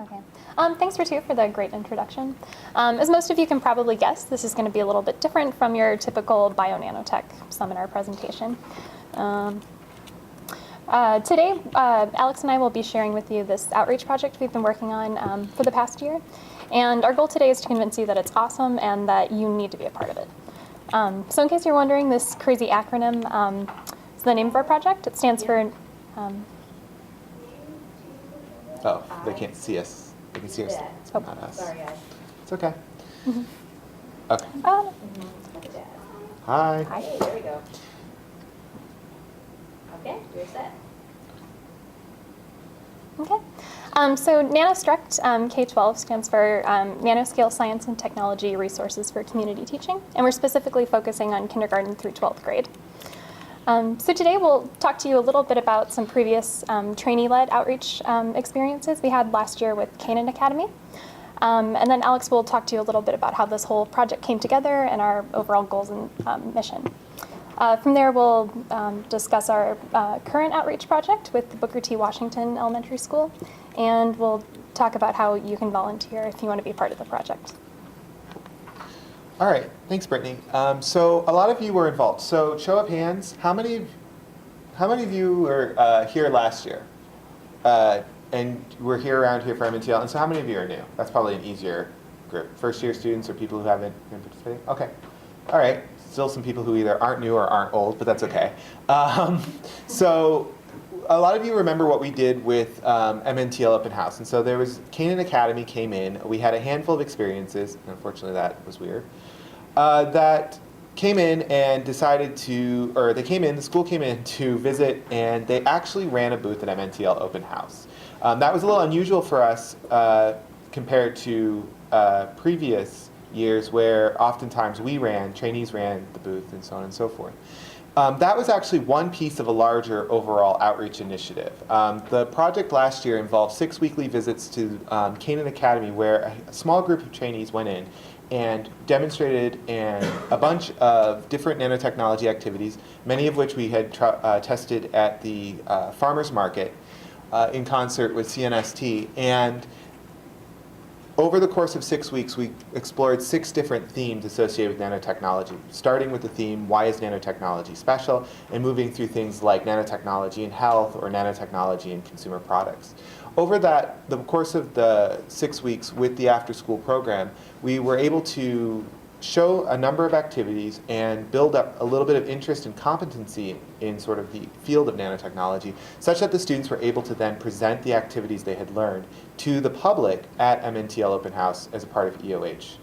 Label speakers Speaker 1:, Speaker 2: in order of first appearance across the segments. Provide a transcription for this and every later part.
Speaker 1: Okay. Thanks, Ritu, for the great introduction. As most of you can probably guess, this is going to be a little bit different from your typical bio-nanotech seminar presentation. Today, Alex and I will be sharing with you this outreach project we've been working on for the past year. And our goal today is to convince you that it's awesome and that you need to be a part of it. So in case you're wondering, this crazy acronym is the name of our project. It stands for...
Speaker 2: Oh, they can't see us. They can see us,
Speaker 1: oh.
Speaker 2: not us.
Speaker 3: Sorry, guys.
Speaker 2: It's okay.
Speaker 1: Mm-hmm.
Speaker 2: Okay. Hi.
Speaker 3: Hi, there we go. Okay, you're set.
Speaker 1: Okay. So NanoSTRuCT K-12 stands for Nanoscale Science and Technology Resources for Community Teaching, and we're specifically focusing on kindergarten through 12th grade. So today we'll talk to you a little bit about some previous trainee-led outreach experiences we had last year with Canaan Academy. And then Alex will talk to you a little bit about how this whole project came together and our overall goals and mission. From there, we'll discuss our current outreach project with the Booker T. Washington Elementary School, and we'll talk about how you can volunteer if you want to be part of the project.
Speaker 2: All right. Thanks, Brittany. So a lot of you were involved. So show of hands, how many of you were here last year? And we're here around here for MNTL. And so how many of you are new? That's probably an easier group. First-year students or people who haven't been participating? Okay. All right. Still some people who either aren't new or aren't old, but that's okay. So a lot of you remember what we did with MNTL Open House. And so there was, Canaan Academy came in. We had a handful of experiences. And unfortunately, that was weird. That came in and decided to, or they came in, the school came in to visit, and they actually ran a booth at MNTL Open House. That was a little unusual for us compared to previous years where oftentimes trainees ran the booth and so on and so forth. That was actually one piece of a larger overall outreach initiative. The project last year involved 6 weekly visits to Canaan Academy, where a small group of trainees went in and demonstrated a bunch of different nanotechnology activities, many of which we had tested at the farmers market in concert with CNST. And over the course of 6 weeks, we explored 6 different themes associated with nanotechnology, starting with the theme, why is nanotechnology special, and moving through things like nanotechnology in health or nanotechnology in consumer products. Over the course of the 6 weeks with the after-school program, we were able to show a number of activities and build up a little bit of interest and competency in sort of the field of nanotechnology, such that the students were able to then present the activities they had learned to the public at MNTL Open House as a part of EOH.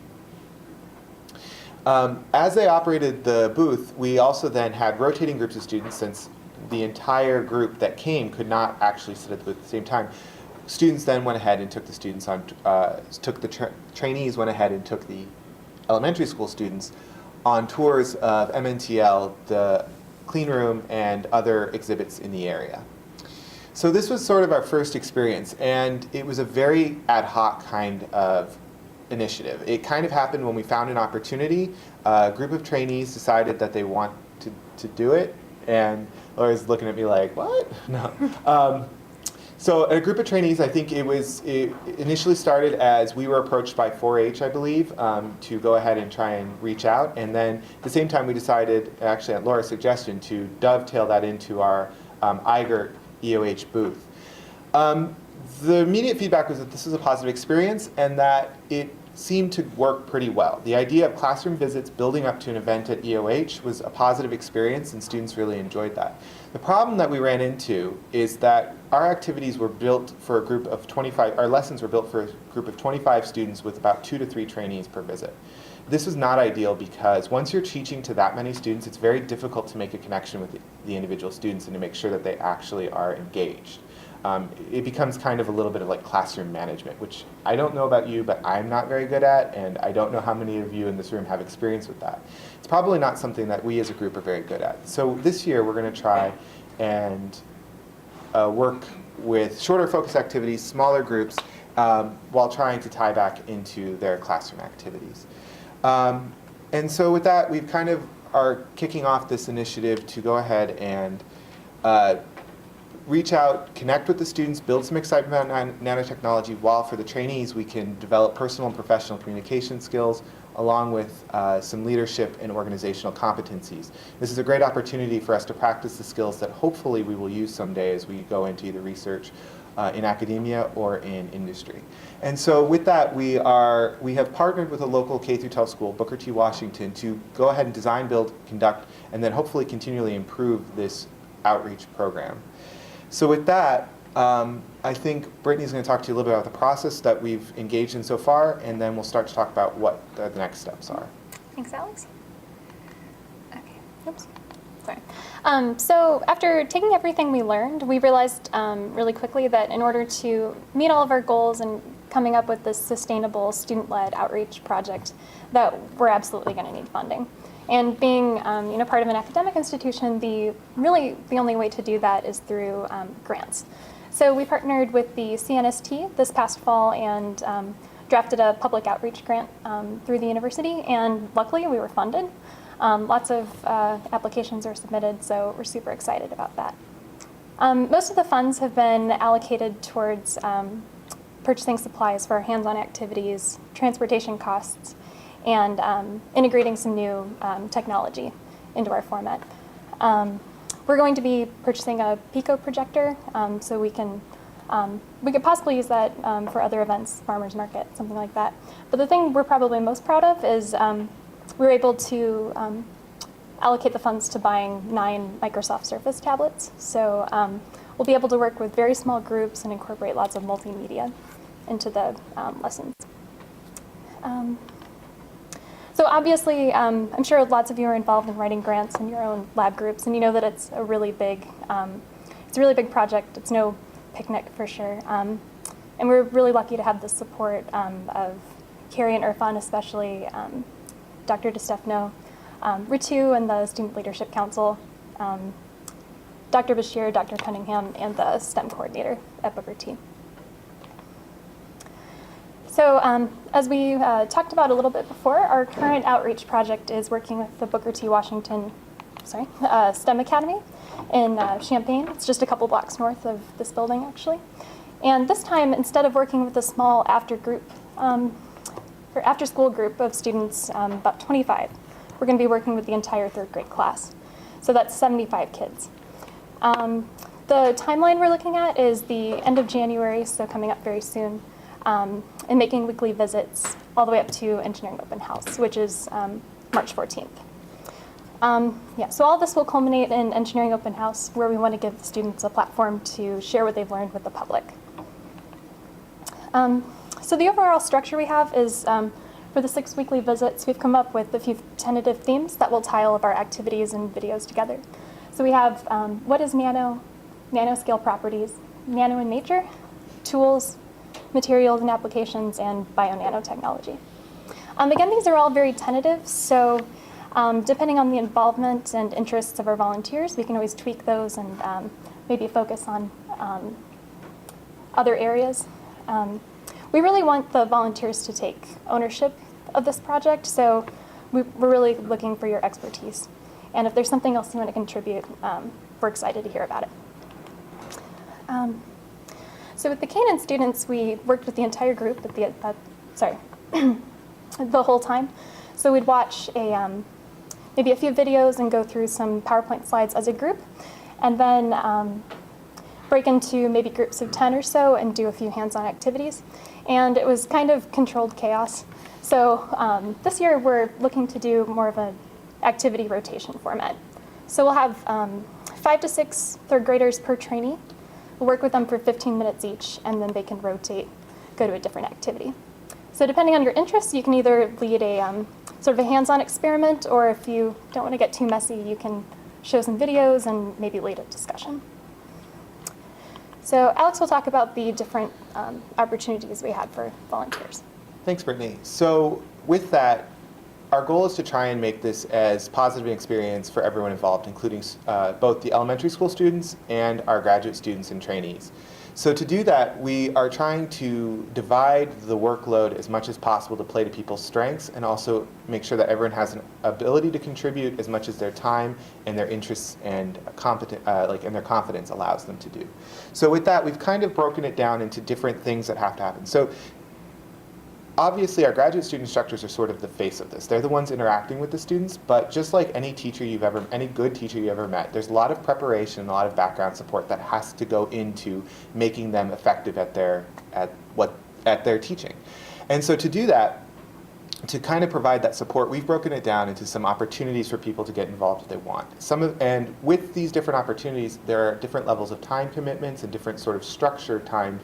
Speaker 2: As they operated the booth, we also then had rotating groups of students, since the entire group that came could not actually sit at the booth at the same time. Students then went ahead and took the students on, trainees went ahead and took the elementary school students on tours of MNTL, the clean room, and other exhibits in the area. So this was sort of our first experience, and it was a very ad hoc kind of initiative. It kind of happened when we found an opportunity. A group of trainees decided that they want to do it, and Laura's looking at me like, what? No. So a group of trainees, I think it initially started as we were approached by 4-H, I believe, to go ahead and try and reach out. And then at the same time we decided, actually at Laura's suggestion, to dovetail that into our IGERT EOH booth. The immediate feedback was that this was a positive experience and that it seemed to work pretty well. The idea of classroom visits building up to an event at EOH was a positive experience, and students really enjoyed that. The problem that we ran into is that our activities were built for a group of 25, our lessons were built for a group of 25 students with about 2 to 3 trainees per visit. This is not ideal because once you're teaching to that many students, it's very difficult to make a connection with the individual students and to make sure that they actually are engaged. It becomes kind of a little bit of like classroom management, which I don't know about you, but I'm not very good at, and I don't know how many of you in this room have experience with that. It's probably not something that we as a group are very good at. So this year we're going to try and work with shorter focus activities, smaller groups, while trying to tie back into their classroom activities. And so with that, we've kind of are kicking off this initiative to go ahead and reach out, connect with the students, build some excitement about nanotechnology, while for the trainees we can develop personal and professional communication skills along with some leadership and organizational competencies. This is a great opportunity for us to practice the skills that hopefully we will use someday as we go into either research in academia or in industry. And so with that, we have partnered with a local K-12 school, Booker T. Washington, to go ahead and design, build, conduct, and then hopefully continually improve this outreach program. So with that, I think Brittany's going to talk to you a little bit about the process that we've engaged in so far, and then we'll start to talk about what the next steps are.
Speaker 1: Thanks, Alex. Okay, oops, sorry. So after taking everything we learned, we realized really quickly that in order to meet all of our goals and coming up with this sustainable student-led outreach project, that we're absolutely going to need funding. And being part of an academic institution, the only way to do that is through grants. So we partnered with the CNST this past fall and drafted a public outreach grant through the university, and luckily we were funded. Lots of applications are submitted, so we're super excited about that. Most of the funds have been allocated towards purchasing supplies for our hands-on activities, transportation costs, and integrating some new technology into our format. We're going to be purchasing a Pico projector, so we could possibly use that for other events, farmers market, something like that. But the thing we're probably most proud of is we were able to allocate the funds to buying 9 Microsoft Surface tablets. So we'll be able to work with very small groups and incorporate lots of multimedia into the lessons. So obviously, I'm sure lots of you are involved in writing grants in your own lab groups, and you know that it's a really big project. It's no picnic for sure. And we're really lucky to have the support of Carrie and Irfan, especially Dr. DeStefano, Ritu and the Student Leadership Council, Dr. Bashir, Dr. Cunningham, and the STEM coordinator at Booker T. So as we talked about a little bit before, our current outreach project is working with the Booker T. Washington STEM Academy in Champaign. It's just a couple blocks north of this building, actually. And this time, instead of working with a small after-school group of students, about 25, we're going to be working with the entire 3rd grade class. So that's 75 kids. The timeline we're looking at is the end of January, so coming up very soon. And making weekly visits all the way up to Engineering Open House, which is March 14th. So all this will culminate in Engineering Open House, where we want to give the students a platform to share what they've learned with the public. So the overall structure we have is, for the 6 weekly visits, we've come up with a few tentative themes that will tie all of our activities and videos together. So we have what is nano, nanoscale properties, nano in nature, tools, materials and applications, and bio-nanotechnology. Again, these are all very tentative, so depending on the involvement and interests of our volunteers, we can always tweak those and maybe focus on other areas. We really want the volunteers to take ownership of this project, so we're really looking for your expertise. And if there's something else you want to contribute, we're excited to hear about it. So with the Canaan students, we worked with the entire group at the whole time. So we'd watch maybe a few videos and go through some PowerPoint slides as a group, and then break into maybe groups of 10 or so and do a few hands-on activities. And it was kind of controlled chaos. So this year we're looking to do more of an activity rotation format. So we'll have 5 to 6 third graders per trainee. We'll work with them for 15 minutes each, and then they can rotate, go to a different activity. So depending on your interests, you can either lead a sort of a hands-on experiment, or if you don't want to get too messy, you can show some videos and maybe lead a discussion. So Alex will talk about the different opportunities we had for volunteers.
Speaker 2: Thanks, Brittany. So with that, our goal is to try and make this as positive an experience for everyone involved, including both the elementary school students and our graduate students and trainees. So to do that, we are trying to divide the workload as much as possible to play to people's strengths, and also make sure that everyone has an ability to contribute as much as their time and their interests and and their confidence allows them to do. So with that, we've kind of broken it down into different things that have to happen. So obviously, our graduate student instructors are sort of the face of this. They're the ones interacting with the students, but just like any good teacher you ever met, there's a lot of preparation and a lot of background support that has to go into making them effective at their teaching. And so to do that, to kind of provide that support, we've broken it down into some opportunities for people to get involved if they want. And with these different opportunities, there are different levels of time commitments and different sort of structured time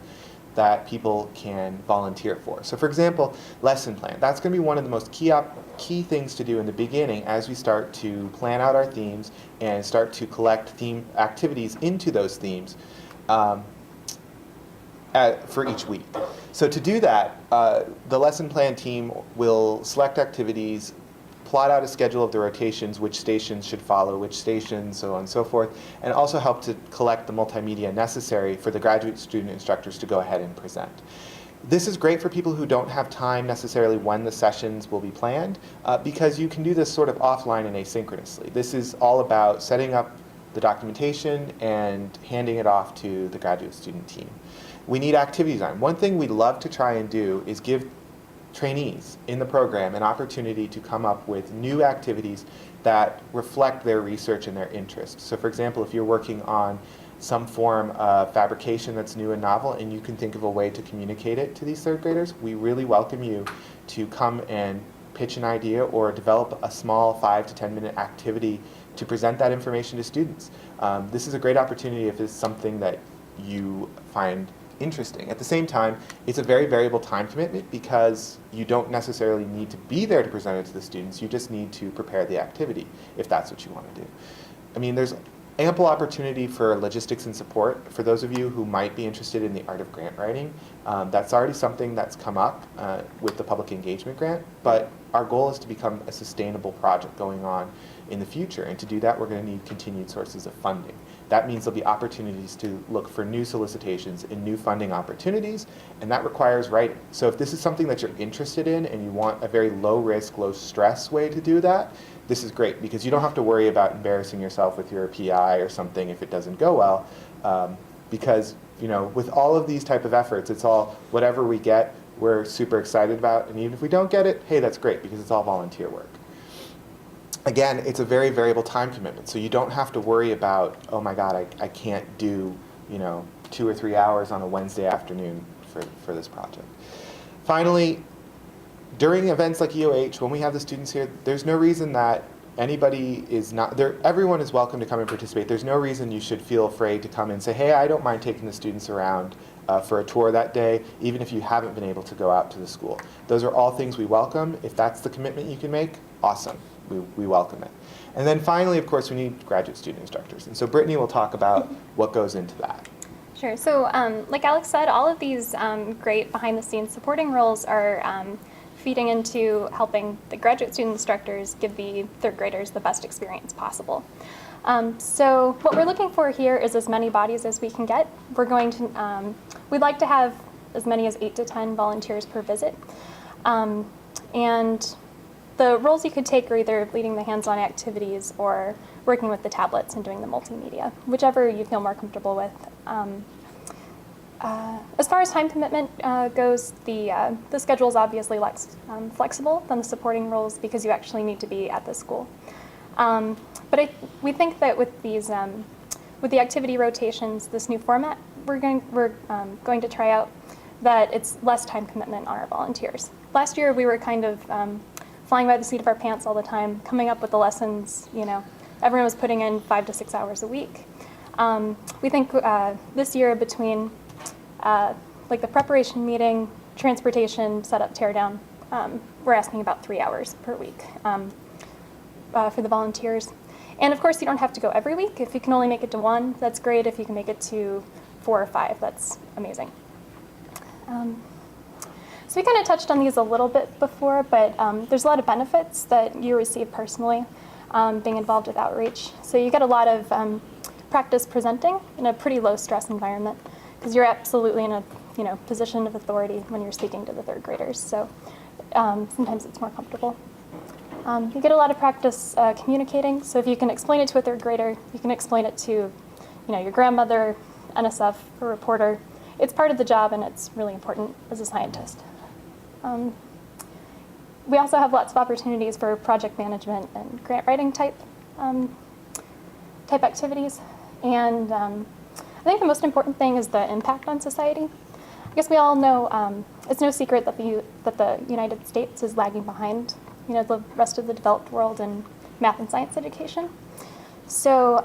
Speaker 2: that people can volunteer for. So for example, lesson plan. That's going to be one of the most key things to do in the beginning as we start to plan out our themes and start to collect theme activities into those themes for each week. So to do that, the lesson plan team will select activities, plot out a schedule of the rotations, which stations should follow which stations, so on and so forth, and also help to collect the multimedia necessary for the graduate student instructors to go ahead and present. This is great for people who don't have time necessarily when the sessions will be planned, because you can do this sort of offline and asynchronously. This is all about setting up the documentation and handing it off to the graduate student team. We need activity design. One thing we love to try and do is give trainees in the program an opportunity to come up with new activities that reflect their research and their interests. So for example, if you're working on some form of fabrication that's new and novel and you can think of a way to communicate it to these third graders, we really welcome you to come and pitch an idea or develop a small 5 to 10 minute activity to present that information to students. This is a great opportunity if it's something that you find interesting. At the same time, it's a very variable time commitment because you don't necessarily need to be there to present it to the students. You just need to prepare the activity if that's what you want to do. I mean, there's ample opportunity for logistics and support for those of you who might be interested in the art of grant writing. That's already something that's come up with the public engagement grant, but our goal is to become a sustainable project going on in the future, and to do that we're going to need continued sources of funding. That means there'll be opportunities to look for new solicitations and new funding opportunities, and that requires writing. So if this is something that you're interested in and you want a very low risk, low stress way to do that, this is great because you don't have to worry about embarrassing yourself with your PI or something if it doesn't go well, because with all of these type of efforts, it's all whatever we get, we're super excited about, and even if we don't get it, hey, that's great because it's all volunteer work. Again, it's a very variable time commitment, so you don't have to worry about, oh my God, I can't do 2 or 3 hours on a Wednesday afternoon for this project. Finally, during events like EOH, when we have the students here, there's no reason that anybody is not there. Everyone is welcome to come and participate. There's no reason you should feel afraid to come and say, hey, I don't mind taking the students around for a tour that day, even if you haven't been able to go out to the school. Those are all things we welcome. If that's the commitment you can make, awesome. We welcome it. And then finally, of course, we need graduate student instructors. And so Brittany will talk about what goes into that.
Speaker 1: Sure. So like Alex said, all of these great behind-the-scenes supporting roles are feeding into helping the graduate student instructors give the third graders the best experience possible. So what we're looking for here is as many bodies as we can get. We're going to, we'd like to have as many as 8 to 10 volunteers per visit. And the roles you could take are either leading the hands-on activities or working with the tablets and doing the multimedia, whichever you feel more comfortable with. As far as time commitment goes, the schedule is obviously less flexible than the supporting roles because you actually need to be at the school. But we think that with these, with the activity rotations, this new format we're going to try out, that it's less time commitment on our volunteers. Last year we were kind of flying by the seat of our pants all the time, coming up with the lessons. Everyone was putting in 5 to 6 hours a week. We think this year between like the preparation meeting, transportation, setup, teardown, we're asking about 3 hours per week for the volunteers. And of course, you don't have to go every week. If you can only make it to 1, that's great. If you can make it to 4 or 5, that's amazing. So we kind of touched on these a little bit before, but there's a lot of benefits that you receive personally being involved with outreach. So you get a lot of practice presenting in a pretty low stress environment because you're absolutely in a position of authority when you're speaking to the third graders. So sometimes it's more comfortable. You get a lot of practice communicating. So if you can explain it to a third grader, you can explain it to your grandmother, NSF, a reporter. It's part of the job, and it's really important as a scientist. We also have lots of opportunities for project management and grant writing type activities. And I think the most important thing is the impact on society. I guess we all know it's no secret that the United States is lagging behind the rest of the developed world in math and science education. So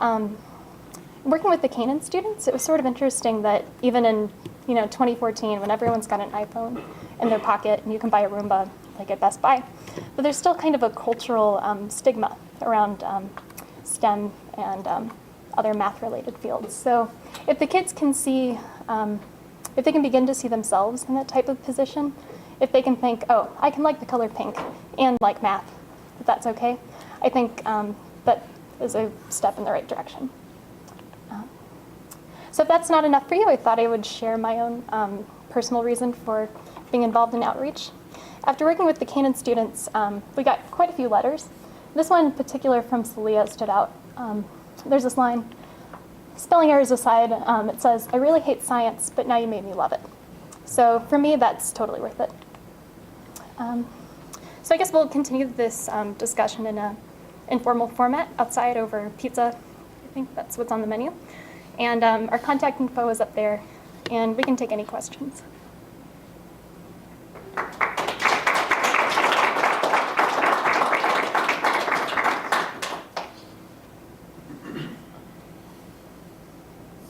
Speaker 1: working with the Canaan students, it was sort of interesting that even in 2014, when everyone's got an iPhone in their pocket and you can buy a Roomba like at Best Buy, but there's still kind of a cultural stigma around STEM and other math-related fields. So if the kids can see, if they can begin to see themselves in that type of position, if they can think, oh, I can like the color pink and like math, if that's okay, I think that is a step in the right direction. So if that's not enough for you, I thought I would share my own personal reason for being involved in outreach. After working with the Canaan students, we got quite a few letters. This one in particular from Celia stood out. There's this line, spelling errors aside, it says, "I really hate science, but now you made me love it." So for me, that's totally worth it. So I guess we'll continue this discussion in an informal format outside over pizza. I think that's what's on the menu. And our contact info is up there, and we can take any questions.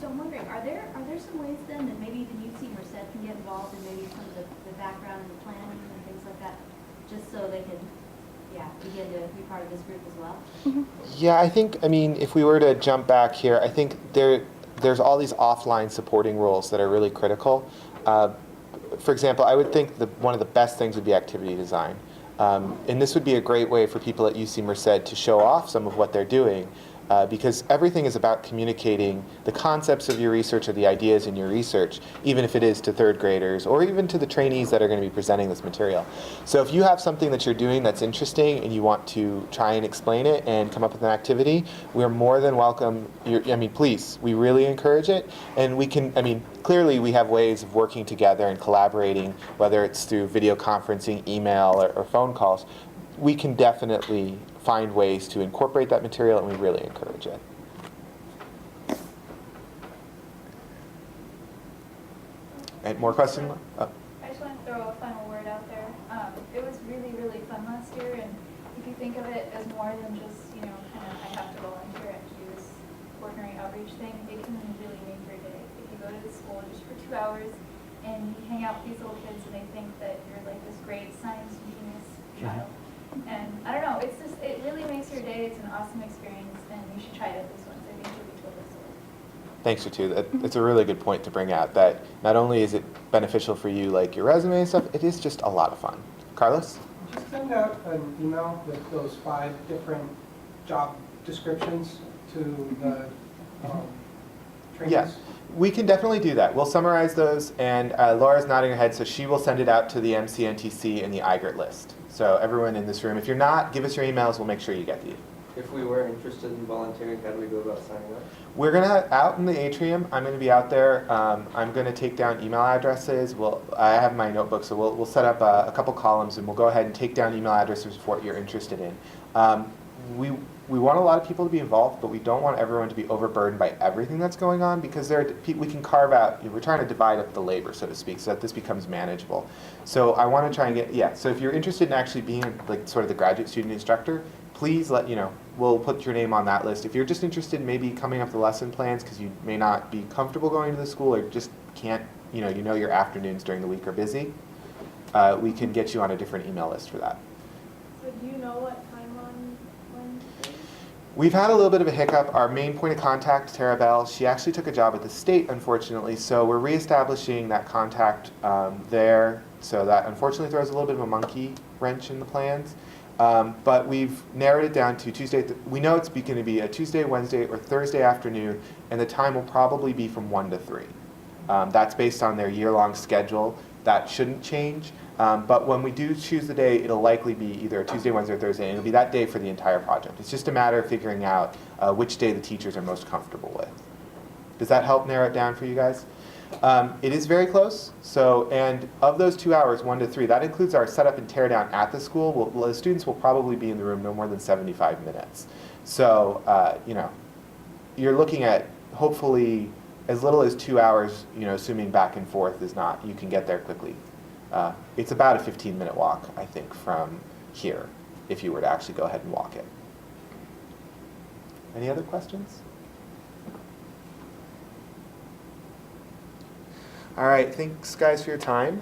Speaker 3: So I'm wondering, are there some ways then that maybe even UC Merced can get involved in maybe some of the background and the planning and things like that, just so they can, begin to be part of this group as well?
Speaker 1: Mm-hmm.
Speaker 2: Yeah, if we were to jump back here, I think there's all these offline supporting roles that are really critical. For example, I would think one of the best things would be activity design. And this would be a great way for people at UC Merced to show off some of what they're doing, because everything is about communicating the concepts of your research or the ideas in your research, even if it is to third graders or even to the trainees that are going to be presenting this material. So if you have something that you're doing that's interesting and you want to try and explain it and come up with an activity, we're more than welcome. Please, we really encourage it. And we can, clearly we have ways of working together and collaborating, whether it's through video conferencing, email, or phone calls. We can definitely find ways to incorporate that material, and we really encourage it. And more questions? Oh.
Speaker 4: I just want to throw a final word out there. It was really, really fun last year, and if you think of it as more than just, I have to volunteer and do this ordinary outreach thing, it can really make your day. If you go to the school just for 2 hours and you hang out with these little kids and they think that you're like this great science genius child. And I don't know, it really makes your day. It's an awesome experience, and you should try it at least once. I think you'll be totally sold.
Speaker 2: Thanks, Ritu. It's a really good point to bring out, that not only is it beneficial for you, like your resume and stuff, it is just a lot of fun. Carlos?
Speaker 5: Just send out an email with those 5 different job descriptions to the trainees.
Speaker 2: Yeah, we can definitely do that. We'll summarize those, and Laura's nodding her head, so she will send it out to the MCNTC and the IGRT list. So everyone in this room, if you're not, give us your emails. We'll make sure you get these.
Speaker 6: If we were interested in volunteering, how do we go about signing up?
Speaker 2: We're out in the atrium. I'm going to be out there. I'm going to take down email addresses. I have my notebook, so we'll set up a couple columns, and we'll go ahead and take down email addresses for what you're interested in. We want a lot of people to be involved, but we don't want everyone to be overburdened by everything that's going on, because we can carve out, we're trying to divide up the labor, so to speak, so that this becomes manageable. So I want to try and so if you're interested in actually being like sort of the graduate student instructor, please we'll put your name on that list. If you're just interested in maybe coming up with lesson plans because you may not be comfortable going to the school or just can't, your afternoons during the week are busy, we can get you on a different email list for that.
Speaker 4: So do you know what time on Wednesday?
Speaker 2: We've had a little bit of a hiccup. Our main point of contact, Tara Bell, she actually took a job at the state, unfortunately, so we're reestablishing that contact there. So that unfortunately throws a little bit of a monkey wrench in the plans. But we've narrowed it down to Tuesday. We know it's going to be a Tuesday, Wednesday, or Thursday afternoon, and the time will probably be from 1 to 3. That's based on their year-long schedule. That shouldn't change. But when we do choose the day, it'll likely be either a Tuesday, Wednesday, or Thursday, and it'll be that day for the entire project. It's just a matter of figuring out which day the teachers are most comfortable with. Does that help narrow it down for you guys? It is very close. So, and of those 2 hours, 1 to 3, that includes our setup and tear down at the school. The students will probably be in the room no more than 75 minutes. So, you know, you're looking at hopefully as little as 2 hours, you know, assuming back and forth is not, you can get there quickly. It's about a 15-minute walk, I think, from here, if you were to actually go ahead and walk it. Any other questions? All right, thanks guys for your time.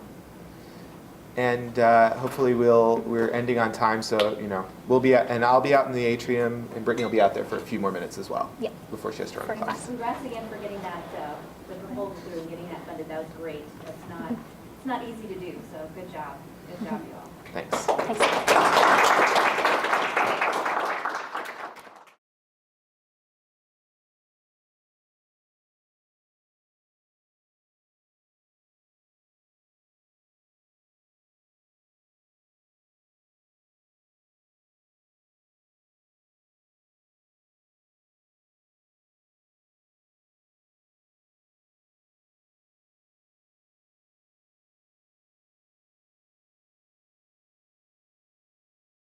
Speaker 2: And hopefully we're ending on time, so you know we'll be and I'll be out in the atrium, and Brittany will be out there for a few more minutes as well.
Speaker 1: Yeah.
Speaker 2: Before she has to run
Speaker 1: For
Speaker 2: class.
Speaker 3: Congrats again for getting that, the proposal through and getting that funded. That was great. It's not easy to do, so good job. Good job, you all.
Speaker 2: Thanks.
Speaker 1: Thanks.